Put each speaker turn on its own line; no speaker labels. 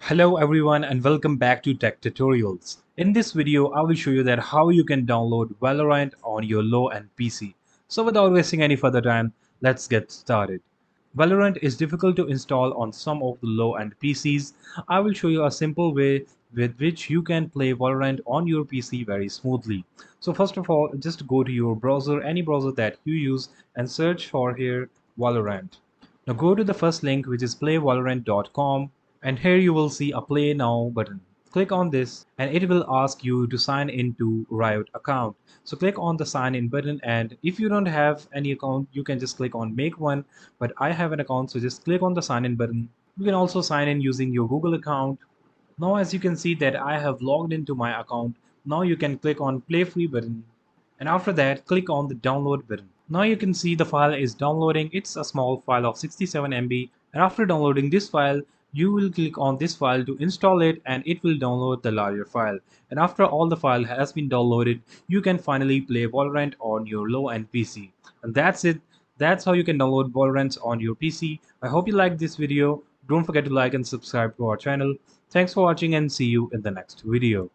Hello everyone and welcome back to Tech Tutorials. In this video, I will show you that how you can download Valorant on your low-end PC. So without wasting any further time, let's get started. Valorant is difficult to install on some of the low-end PCs. I will show you a simple way with which you can play Valorant on your PC very smoothly. So first of all, just go to your browser, any browser that you use, and search for here Valorant. Now go to the first link, which is playvalorant.com, and here you will see a play now button. Click on this and it will ask you to sign in to Riot account. So click on the sign in button, and if you don't have any account you can just click on make one, but I have an account, so just click on the sign in button. You can also sign in using your Google account. Now as you can see that I have logged into my account. Now you can click on play free button, and after that click on the download button. Now you can see the file is downloading. It's a small file of 67 MB, and after downloading this file you will click on this file to install it, and it will download the larger file. And after all the file has been downloaded, you can finally play Valorant on your low-end PC. And that's it. That's how you can download Valorant on your PC. I hope you liked this video. Don't forget to like and subscribe to our channel. Thanks for watching and see you in the next video.